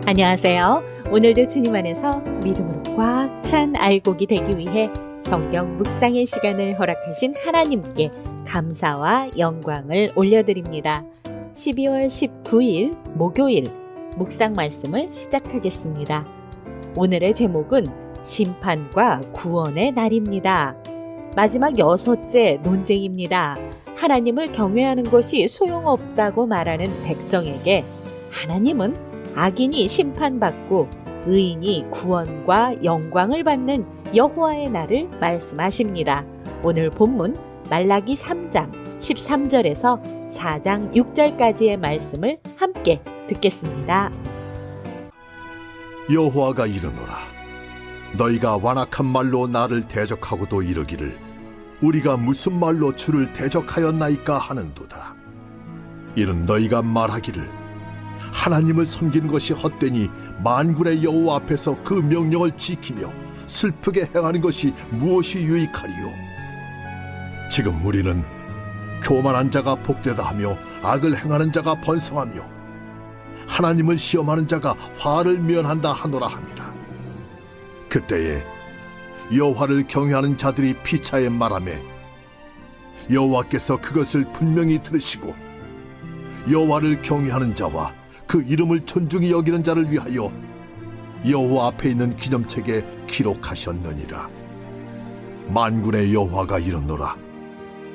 안녕하세요. 오늘도 주님 안에서 믿음으로 꽉 찬 알곡이 되기 위해 성경 묵상의 시간을 허락하신 하나님께 감사와 영광을 올려드립니다. 12월 19일 목요일 묵상 말씀을 시작하겠습니다. 오늘의 제목은 심판과 구원의 날입니다. 마지막 6째 논쟁입니다. 하나님을 경외하는 것이 소용없다고 말하는 백성에게 하나님은 악인이 심판받고 의인이 구원과 영광을 받는 여호와의 날을 말씀하십니다. 오늘 본문 말라기 3장 13절에서 4장 6절까지의 말씀을 함께 듣겠습니다. 여호와가 이르노라. 너희가 완악한 말로 나를 대적하고도 이르기를 우리가 무슨 말로 주를 대적하였나이까 하는도다. 이는 너희가 말하기를 하나님을 섬기는 것이 헛되니 만군의 여호와 앞에서 그 명령을 지키며 슬프게 행하는 것이 무엇이 유익하리요. 지금 우리는 교만한 자가 복되다 하며 악을 행하는 자가 번성하며 하나님을 시험하는 자가 화를 면한다 하노라 함이라. 그때에 여호와를 경외하는 자들이 피차에 말하며 여호와께서 그것을 분명히 들으시고 여호와를 경외하는 자와 그 이름을 존중히 여기는 자를 위하여 여호와 앞에 있는 기념책에 기록하셨느니라. 만군의 여호와가 이르노라.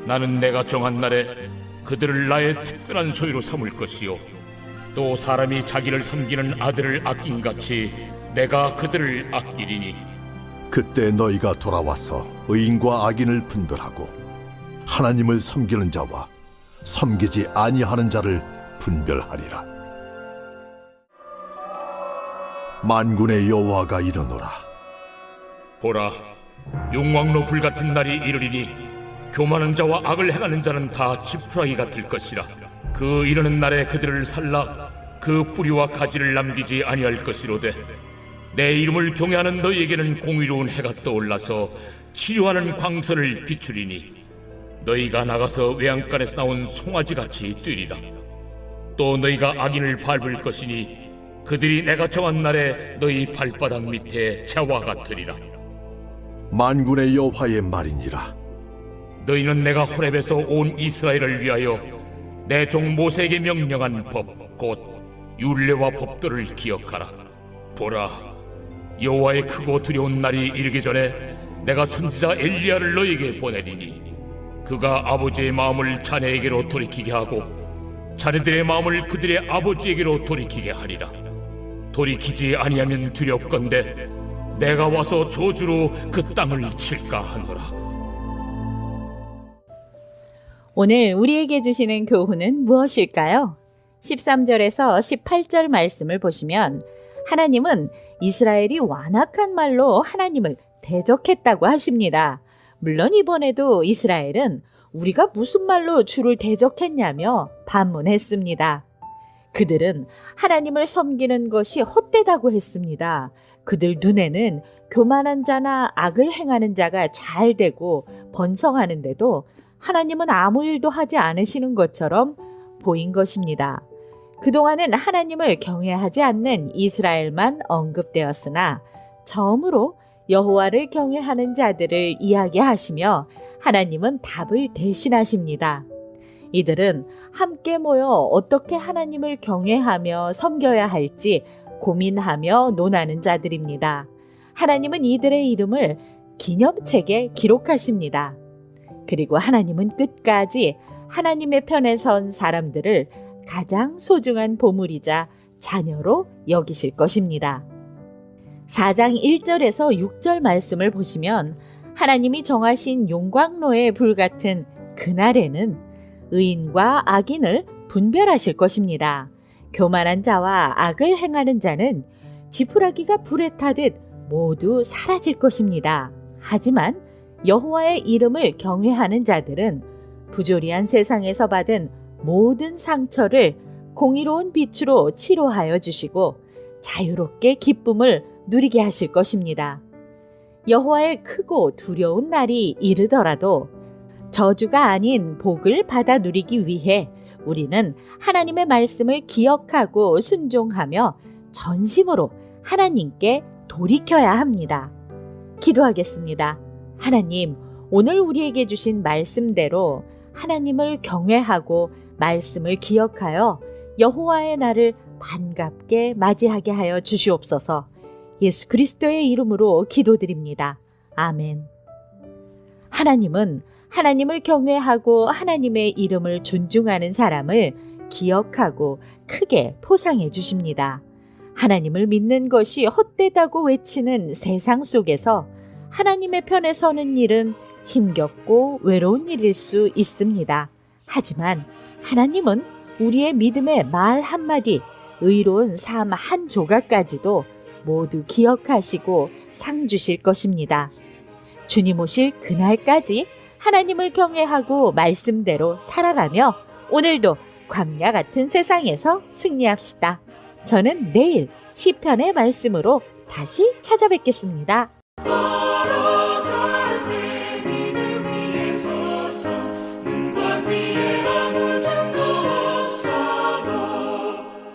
나는 내가 정한 날에 그들을 나의 특별한 소유로 삼을 것이요 또 사람이 자기를 섬기는 아들을 아낀같이 내가 그들을 아끼리니 그때 너희가 돌아와서 의인과 악인을 분별하고 하나님을 섬기는 자와 섬기지 아니하는 자를 분별하리라. 만군의 여호와가 이르노라. 보라, 용광로 불같은 날이 이르리니 교만한 자와 악을 행하는 자는 다 지푸라기가 될 것이라. 그 이르는 날에 그들을 살라 그 뿌리와 가지를 남기지 아니할 것이로되 내 이름을 경외하는 너희에게는 공의로운 해가 떠올라서 치료하는 광선을 비추리니 너희가 나가서 외양간에서 나온 송아지같이 뛰리라. 또 너희가 악인을 밟을 것이니 그들이 내가 정한 날에 너희 발바닥 밑에 재와 같으리라. 만군의 여호와의 말이니라. 너희는 내가 호렙에서 온 이스라엘을 위하여 내 종 모세에게 명령한 법 곧 율례와 법도를 기억하라. 보라, 여호와의 크고 두려운 날이 이르기 전에 내가 선지자 엘리야를 너희에게 보내리니 그가 아버지의 마음을 자네에게로 돌이키게 하고 자네들의 마음을 그들의 아버지에게로 돌이키게 하리라. 돌이키지 아니하면 두렵건대 내가 와서 저주로 그 땅을 칠까 하노라. 오늘 우리에게 주시는 교훈은 무엇일까요? 13절에서 18절 말씀을 보시면 하나님은 이스라엘이 완악한 말로 하나님을 대적했다고 하십니다. 물론 이번에도 이스라엘은 우리가 무슨 말로 주를 대적했냐며 반문했습니다. 그들은 하나님을 섬기는 것이 헛되다고 했습니다. 그들 눈에는 교만한 자나 악을 행하는 자가 잘 되고 번성하는데도 하나님은 아무 일도 하지 않으시는 것처럼 보인 것입니다. 그동안은 하나님을 경외하지 않는 이스라엘만 언급되었으나 처음으로 여호와를 경외하는 자들을 이야기하시며 하나님은 답을 대신하십니다. 이들은 함께 모여 어떻게 하나님을 경외하며 섬겨야 할지 고민하며 논하는 자들입니다. 하나님은 이들의 이름을 기념책에 기록하십니다. 그리고 하나님은 끝까지 하나님의 편에 선 사람들을 가장 소중한 보물이자 자녀로 여기실 것입니다. 4장 1절에서 6절 말씀을 보시면 하나님이 정하신 용광로의 불같은 그날에는 의인과 악인을 분별하실 것입니다. 교만한 자와 악을 행하는 자는 지푸라기가 불에 타듯 모두 사라질 것입니다. 하지만 여호와의 이름을 경외하는 자들은 부조리한 세상에서 받은 모든 상처를 공의로운 빛으로 치료하여 주시고 자유롭게 기쁨을 누리게 하실 것입니다. 여호와의 크고 두려운 날이 이르더라도 저주가 아닌 복을 받아 누리기 위해 우리는 하나님의 말씀을 기억하고 순종하며 전심으로 하나님께 돌이켜야 합니다. 기도하겠습니다. 하나님, 오늘 우리에게 주신 말씀대로 하나님을 경외하고 말씀을 기억하여 여호와의 날을 반갑게 맞이하게 하여 주시옵소서. 예수 그리스도의 이름으로 기도드립니다. 아멘. 하나님은 하나님을 경외하고 하나님의 이름을 존중하는 사람을 기억하고 크게 포상해 주십니다. 하나님을 믿는 것이 헛되다고 외치는 세상 속에서 하나님의 편에 서는 일은 힘겹고 외로운 일일 수 있습니다. 하지만 하나님은 우리의 믿음의 말 한마디, 의로운 삶 한 조각까지도 모두 기억하시고 상 주실 것입니다. 주님 오실 그날까지 하나님을 경외하고 말씀대로 살아가며 오늘도 광야 같은 세상에서 승리합시다. 저는 내일 시편의 말씀으로 다시 찾아뵙겠습니다.